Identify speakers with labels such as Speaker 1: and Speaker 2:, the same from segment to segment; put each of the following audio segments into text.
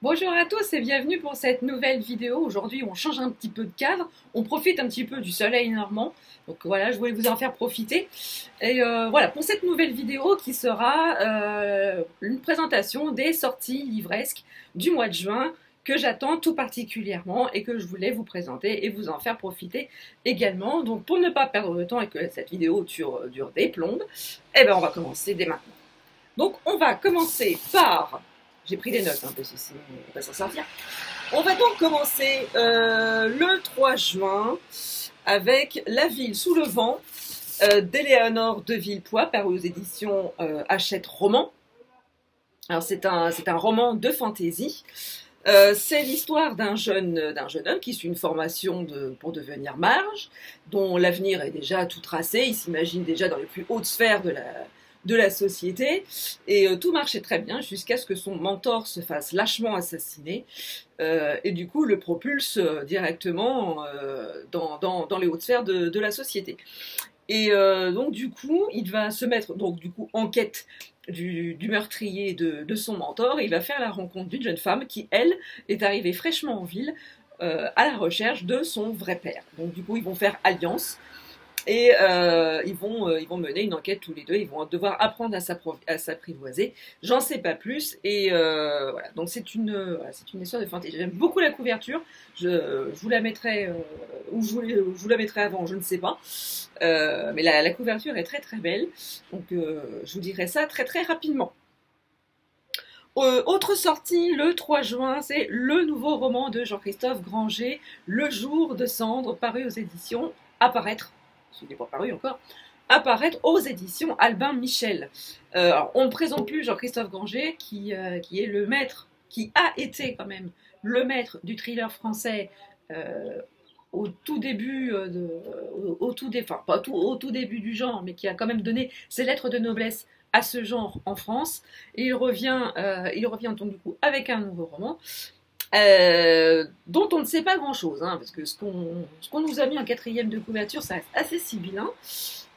Speaker 1: Bonjour à tous et bienvenue pour cette nouvelle vidéo. Aujourd'hui, on change un petit peu de cadre, on profite un petit peu du soleil normand. Donc voilà, je voulais vous en faire profiter. Et voilà, pour cette nouvelle vidéo qui sera une présentation des sorties livresques du mois de juin que j'attends tout particulièrement et que je voulais vous présenter et vous en faire profiter également. Donc pour ne pas perdre de temps et que cette vidéo dure des plombes, eh ben on va commencer dès maintenant. Donc on va commencer par... J'ai pris des notes, hein, parce que sinon on va pas s'en sortir. On va donc commencer le 3 juin avec La ville sous le vent d'Éléonore de Villepoix, paru aux éditions Hachette Roman. Alors c'est un roman de fantaisie. C'est l'histoire d'un jeune homme qui suit une formation pour devenir mage, dont l'avenir est déjà tout tracé. Il s'imagine déjà dans les plus hautes sphères de la société, et tout marchait très bien jusqu'à ce que son mentor se fasse lâchement assassiner, et du coup le propulse directement dans les hautes sphères de la société. Et donc du coup, il va se mettre donc du coup en quête du meurtrier de son mentor. Et il va faire la rencontre d'une jeune femme qui, elle, est arrivée fraîchement en ville à la recherche de son vrai père. Donc du coup, ils vont faire alliance. Et ils vont mener une enquête tous les deux. Ils vont devoir apprendre à s'apprivoiser. J'en sais pas plus. Et voilà. Donc c'est une histoire de fantaisie. J'aime beaucoup la couverture. Je vous la mettrai ou je vous la mettrai avant, je ne sais pas. Mais la couverture est très très belle. Donc je vous dirai ça très très rapidement. Autre sortie le 3 juin, c'est le nouveau roman de Jean-Christophe Granger, Le jour de cendre, paru aux éditions Apparaître. Il n'est pas paru encore. Apparaître aux éditions Albin Michel. Alors, on ne présente plus Jean-Christophe Granger, qui est le maître, qui a été quand même le maître du thriller français au tout début, enfin pas au tout début du genre, mais qui a quand même donné ses lettres de noblesse à ce genre en France. Et il revient donc du coup avec un nouveau roman. Dont on ne sait pas grand chose, hein, parce que ce qu'on nous a mis en quatrième de couverture, ça reste assez sibyllin.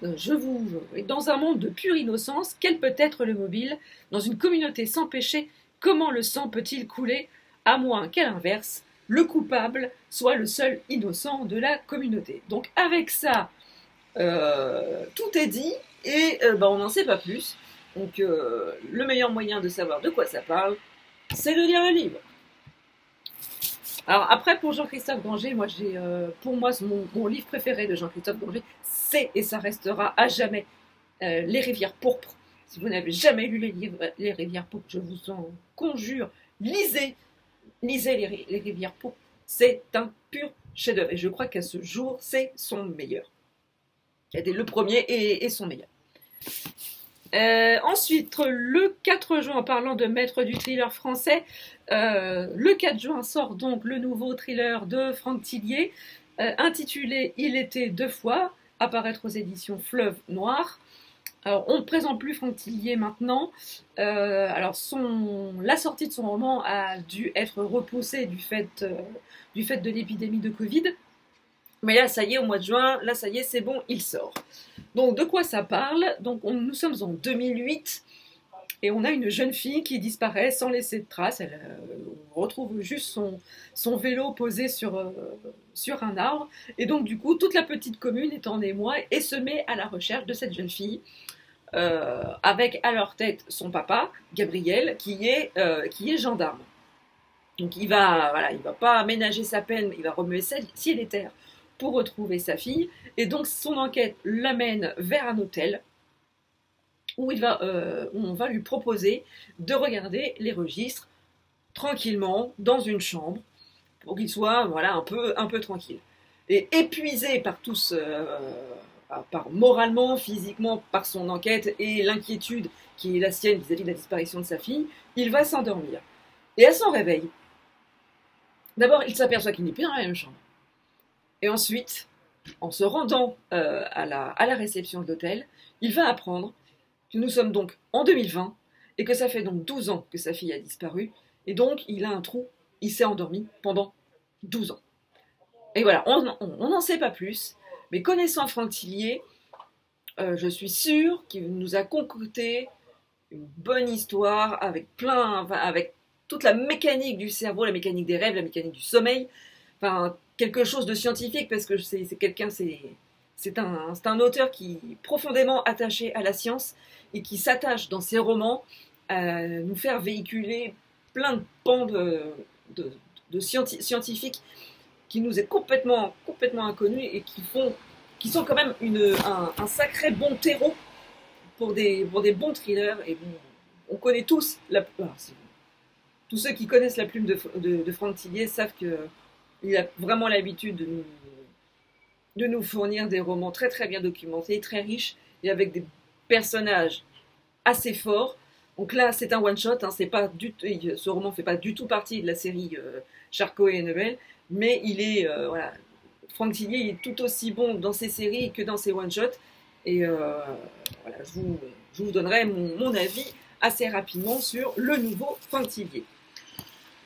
Speaker 1: Dans un monde de pure innocence, quel peut être le mobile? Dans une communauté sans péché, comment le sang peut-il couler? À moins qu'à l'inverse, le coupable soit le seul innocent de la communauté. Donc avec ça, tout est dit, et on n'en sait pas plus. Donc le meilleur moyen de savoir de quoi ça parle, c'est de lire le livre. Alors après, pour Jean-Christophe Granger, pour moi, mon livre préféré de Jean-Christophe Granger, c'est et ça restera à jamais Les Rivières pourpres. Si vous n'avez jamais lu les livres Les Rivières pourpres, je vous en conjure, lisez les Rivières pourpres. C'est un pur chef-d'œuvre et je crois qu'à ce jour, c'est son meilleur. Qui a été le premier et son meilleur. Ensuite, le 4 juin, en parlant de maître du thriller français, le 4 juin sort donc le nouveau thriller de Franck Tillier, intitulé Il était deux fois, apparaître aux éditions Fleuve Noir. Alors, on ne présente plus Franck Tillier maintenant. Alors, la sortie de son roman a dû être repoussée du fait de l'épidémie de Covid. Mais là, ça y est, au mois de juin, là, ça y est, c'est bon, il sort. Donc, de quoi ça parle? Donc, nous sommes en 2008 et on a une jeune fille qui disparaît sans laisser de traces. On retrouve juste son vélo posé sur un arbre. Et donc, du coup, toute la petite commune est en émoi et se met à la recherche de cette jeune fille. Avec à leur tête son papa, Gabriel, qui est gendarme. Donc, il va pas ménager sa peine, il va remuer ciel et terre pour retrouver sa fille. Et donc son enquête l'amène vers un hôtel où on va lui proposer de regarder les registres tranquillement dans une chambre pour qu'il soit un peu tranquille. Et épuisé par par moralement, physiquement, par son enquête et l'inquiétude qui est la sienne vis-à-vis de la disparition de sa fille, il va s'endormir. Et à son réveil, d'abord il s'aperçoit qu'il n'est plus dans la même chambre. Et ensuite, en se rendant à la réception de l'hôtel, il va apprendre que nous sommes donc en 2020 et que ça fait donc 12 ans que sa fille a disparu. Et donc, il a un trou, il s'est endormi pendant 12 ans. Et voilà, on n'en sait pas plus, mais connaissant Franck Tillier, je suis sûre qu'il nous a concocté une bonne histoire avec
Speaker 2: toute la mécanique du cerveau, la mécanique des rêves, la mécanique du sommeil. Enfin, quelque chose de scientifique, parce que c'est un auteur qui est profondément attaché à la science et qui s'attache dans ses romans à nous faire véhiculer plein de pans de scientifiques qui nous est complètement inconnus et qui sont quand même un sacré bon terreau pour des bons thrillers. Et bon, on connaît tous, tous ceux qui connaissent la plume de Franck Tillier savent qu'il a vraiment l'habitude de nous fournir des romans très très bien documentés, très riches et avec des personnages assez forts. Donc là, c'est un one-shot, hein, ce roman ne fait pas du tout partie de la série Charcot et Annabelle, mais voilà, Franck Tillier il est tout aussi bon dans ses séries que dans ses one-shots. Et voilà, je vous donnerai mon avis assez rapidement sur le nouveau Franck Tillier.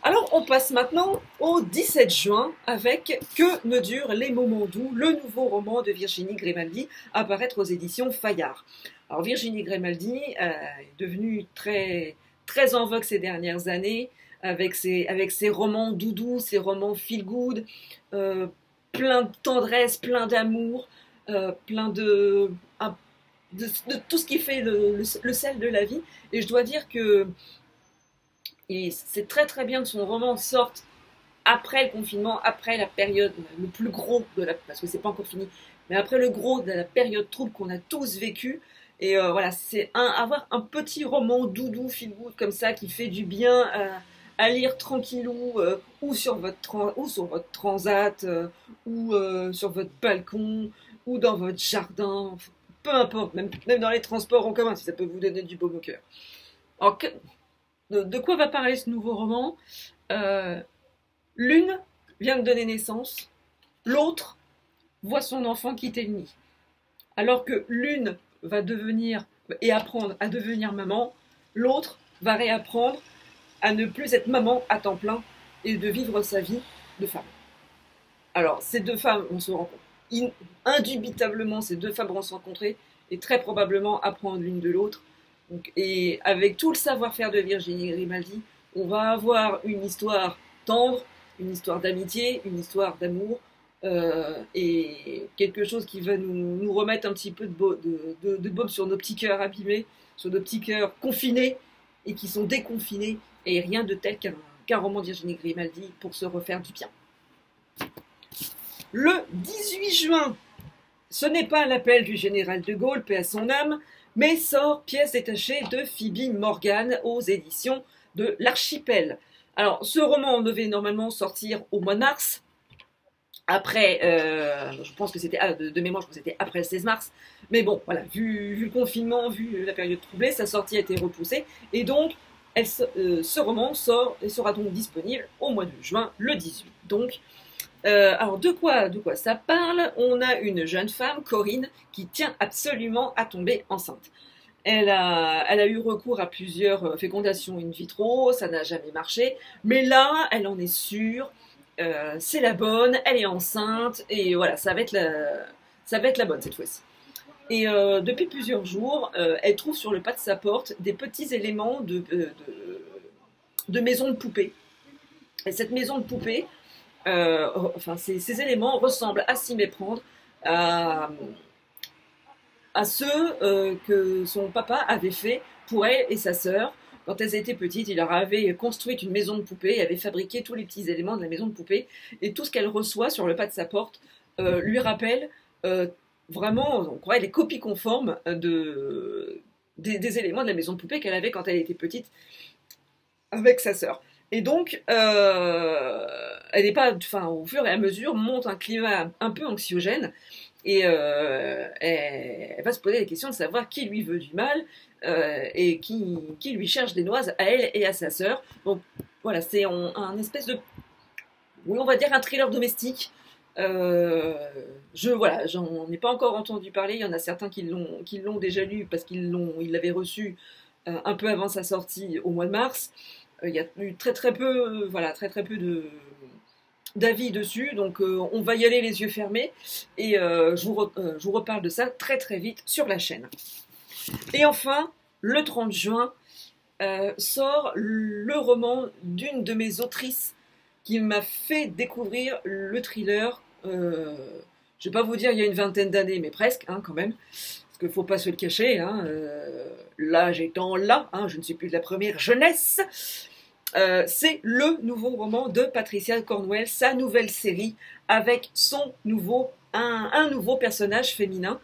Speaker 2: Alors, on passe maintenant au 17 juin avec Que ne durent les moments doux, le nouveau roman de Virginie Grimaldi, à paraître aux éditions Fayard. Alors, Virginie Grimaldi est devenue très, très en vogue ces dernières années, avec ses romans doudous, ses romans feel-good, plein de tendresse, plein d'amour, plein de tout ce qui fait le sel de la vie. Et je dois dire que c'est très très bien que son roman sorte après le confinement, après la période, le plus gros parce que c'est pas encore fini, mais après le gros de la période trouble qu'on a tous vécu. Et voilà, c'est avoir un petit roman doudou, feel good comme ça, qui fait du bien à lire tranquillou, ou sur votre transat, ou sur votre balcon, ou dans votre jardin, peu importe, même dans les transports en commun, si ça peut vous donner du baume au cœur. Alors, de quoi va parler ce nouveau roman? L'une vient de donner naissance, l'autre voit son enfant quitter le nid. Alors que l'une va devenir et apprendre à devenir maman, l'autre va réapprendre à ne plus être maman à temps plein et de vivre sa vie de femme. Alors, ces deux femmes vont se rencontrer. Indubitablement, ces deux femmes vont se rencontrer et très probablement apprendre l'une de l'autre. Et avec tout le savoir-faire de Virginie Grimaldi, on va avoir une histoire tendre, une histoire d'amitié, une histoire d'amour, et quelque chose qui va nous remettre un petit peu de baume sur nos petits cœurs abîmés, sur nos petits cœurs confinés et qui sont déconfinés. Et rien de tel qu'un roman de Virginie Grimaldi pour se refaire du bien. Le 18 juin, ce n'est pas l'appel du général de Gaulle, paix à son âme, mais sort Pièce détachée de Phoebe Morgan aux éditions de l'Archipel. Alors, ce roman devait normalement sortir au mois de mars. Après, je pense que c'était, de mémoire, je pense que c'était après le 16 mars. Mais bon, voilà, vu le confinement, vu la période troublée, sa sortie a été repoussée. Et donc, ce roman sera donc disponible au mois de juin, le 18. Donc, alors de quoi ça parle? On a une jeune femme, Corinne, qui tient absolument à tomber enceinte. Elle a eu recours à plusieurs fécondations in vitro, ça n'a jamais marché, mais là, elle en est sûre, c'est la bonne, elle est enceinte, et voilà, ça va être la bonne cette fois-ci. Et depuis plusieurs jours, elle trouve sur le pas de sa porte des petits éléments de maison de poupée. Et cette maison de poupée, enfin, ces éléments ressemblent à s'y méprendre à ceux que son papa avait fait pour elle et sa sœur. Quand elles étaient petites, il leur avait construit une maison de poupée, il avait fabriqué tous les petits éléments de la maison de poupée, et tout ce qu'elle reçoit sur le pas de sa porte lui rappelle vraiment, on croirait, les copies conformes des éléments de la maison de poupée qu'elle avait quand elle était petite avec sa sœur. Et donc, elle n'est pas, enfin, au fur et à mesure, monte un climat un peu anxiogène, et elle va se poser la question de savoir qui lui veut du mal, et qui lui cherche des noises à elle et à sa sœur. Donc voilà, c'est un espèce de, oui, on va dire un thriller domestique. J'en ai pas encore entendu parler. Il y en a certains qui l'ont déjà lu parce qu'ils l'avaient reçu un peu avant sa sortie au mois de mars. Il y a eu très peu d'avis dessus, donc on va y aller les yeux fermés, et je vous reparle de ça très vite sur la chaîne. Et enfin, le 30 juin, sort le roman d'une de mes autrices qui m'a fait découvrir le thriller. Je vais pas vous dire il y a une vingtaine d'années, mais presque, hein, quand même. Parce qu'il faut pas se le cacher. Hein, l'âge étant là, hein, je ne suis plus de la première jeunesse. C'est le nouveau roman de Patricia Cornwell, sa nouvelle série, avec son un nouveau personnage féminin,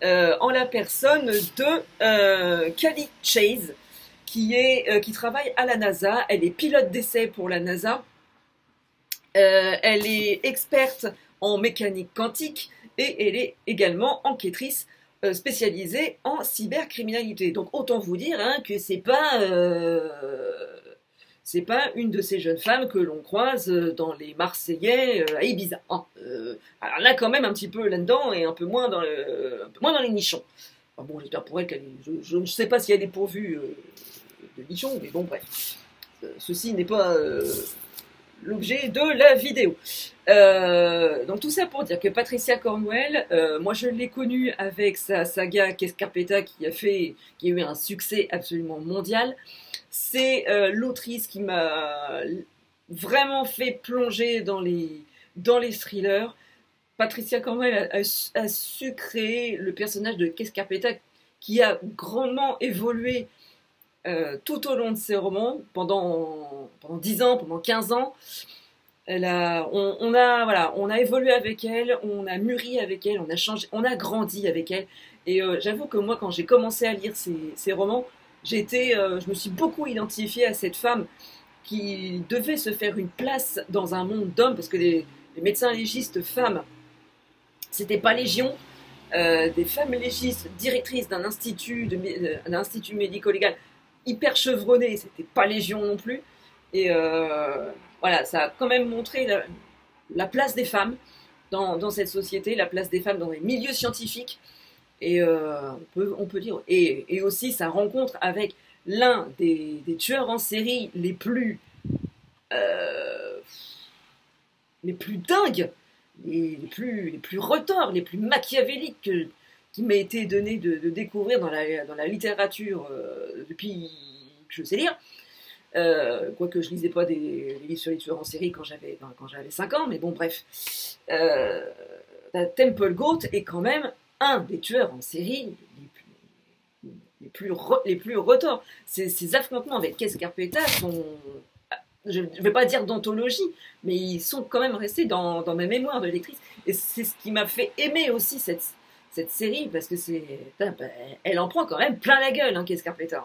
Speaker 2: en la personne de Callie Chase, qui travaille à la NASA. Elle est pilote d'essai pour la NASA. Elle est experte en mécanique quantique et elle est également enquêtrice spécialisée en cybercriminalité. Donc autant vous dire hein, que c'est pas une de ces jeunes femmes que l'on croise dans les Marseillais à Ibiza. Hein. Alors là, quand même, un petit peu là-dedans et un peu moins dans les nichons. Enfin, bon, j'espère pour elle je ne sais pas si elle est pourvue de nichons, mais bon, bref. Ceci n'est pas l'objet de la vidéo. Donc tout ça pour dire que Patricia Cornwell, moi je l'ai connue avec sa saga Qu'Escarpeta qui a eu un succès absolument mondial. C'est l'autrice qui m'a vraiment fait plonger dans les thrillers. Patricia Cornwell a su créer le personnage de Qu'Escarpeta qui a grandement évolué tout au long de ses romans, pendant 10 ans, pendant 15 ans. On a évolué avec elle, on a mûri avec elle, on a changé, on a grandi avec elle. Et j'avoue que moi, quand j'ai commencé à lire ces romans, je me suis beaucoup identifiée à cette femme qui devait se faire une place dans un monde d'hommes, parce que les médecins légistes femmes, c'était pas légion. Des femmes légistes, directrices d'un institut médico-légal hyper chevronné, c'était pas légion non plus. Et voilà, ça a quand même montré la place des femmes dans cette société, la place des femmes dans les milieux scientifiques. Et on peut dire, et aussi sa rencontre avec l'un des tueurs en série les plus dingues, les plus retors, les plus machiavéliques qui m'a été donné de découvrir dans la littérature depuis que je sais lire. Quoique je lisais pas des livres sur les tueurs en série quand j'avais 5 ans, mais bon bref. Temple Goat est quand même un des tueurs en série les plus retors. Ces affrontements avec Qu'Escarpeta sont, je ne vais pas dire d'anthologie, mais ils sont quand même restés dans ma mémoire de lectrice. Et c'est ce qui m'a fait aimer aussi cette série, parce que elle en prend quand même plein la gueule, hein, Qu'Escarpeta.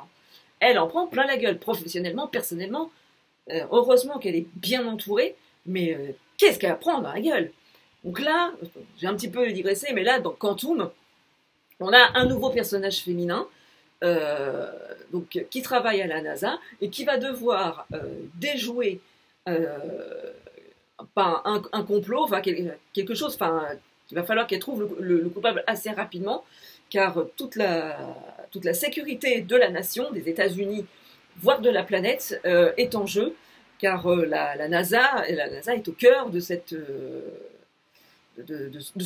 Speaker 2: Elle en prend plein la gueule, professionnellement, personnellement. Heureusement qu'elle est bien entourée, mais qu'est-ce qu'elle prend dans la gueule? Donc là, j'ai un petit peu digressé, mais là, dans Quantum, on a un nouveau personnage féminin qui travaille à la NASA et qui va devoir déjouer un complot, enfin quelque chose, enfin, il va falloir qu'elle trouve le coupable assez rapidement, car toute la sécurité de la nation, des États-Unis, voire de la planète, est en jeu, car la NASA est au cœur de ce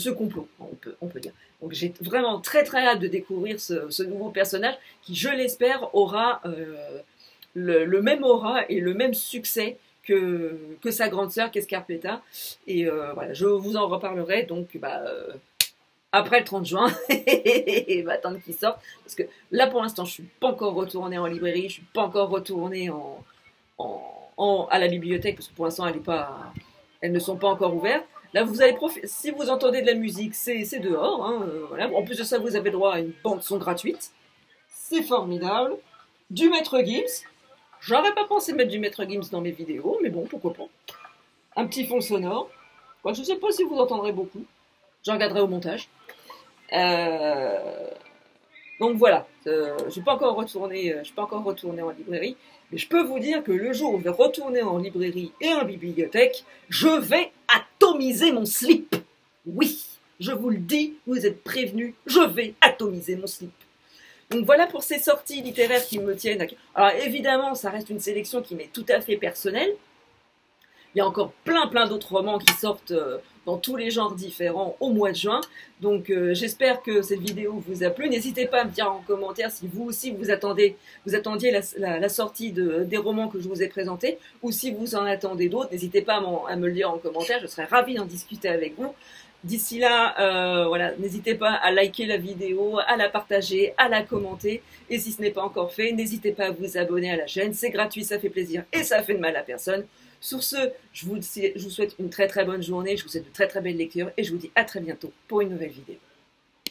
Speaker 2: complot, on peut dire. Donc j'ai vraiment très très hâte de découvrir ce nouveau personnage qui, je l'espère, aura le même aura et le même succès que sa grande sœur Qu'Escarpeta. Et voilà, je vous en reparlerai donc après le 30 juin, et va attendre qu'il sorte, parce que là pour l'instant je suis pas encore retournée en librairie, je suis pas encore retournée à la bibliothèque, parce que pour l'instant elles ne sont pas encore ouvertes. Là vous allez si vous entendez de la musique, c'est dehors, hein, voilà. En plus de ça, vous avez droit à une bande son gratuite, c'est formidable, du Maître Gims. J'aurais pas pensé mettre du Maître Gims dans mes vidéos, mais bon, pourquoi pas. Un petit fond sonore, bon, je sais pas si vous entendrez beaucoup, j'en regarderai au montage. Donc voilà, je suis pas encore retournée en librairie, mais je peux vous dire que le jour où je vais retourner en librairie et en bibliothèque, je vais atomiser mon slip. Oui, je vous le dis, vous êtes prévenus, je vais atomiser mon slip. Donc voilà pour ces sorties littéraires qui me tiennent. Alors évidemment, ça reste une sélection qui m'est tout à fait personnelle, Il y a encore plein d'autres romans qui sortent dans tous les genres différents au mois de juin. Donc j'espère que cette vidéo vous a plu. N'hésitez pas à me dire en commentaire si vous aussi vous attendiez la sortie des romans que je vous ai présentés, ou si vous en attendez d'autres. N'hésitez pas à me le dire en commentaire, je serais ravie d'en discuter avec vous. D'ici là, voilà, n'hésitez pas à liker la vidéo, à la partager, à la commenter. Et si ce n'est pas encore fait, n'hésitez pas à vous abonner à la chaîne. C'est gratuit, ça fait plaisir et ça fait de mal à personne. Sur ce, je vous souhaite une très bonne journée, je vous souhaite de très belles lectures et je vous dis à très bientôt pour une nouvelle vidéo.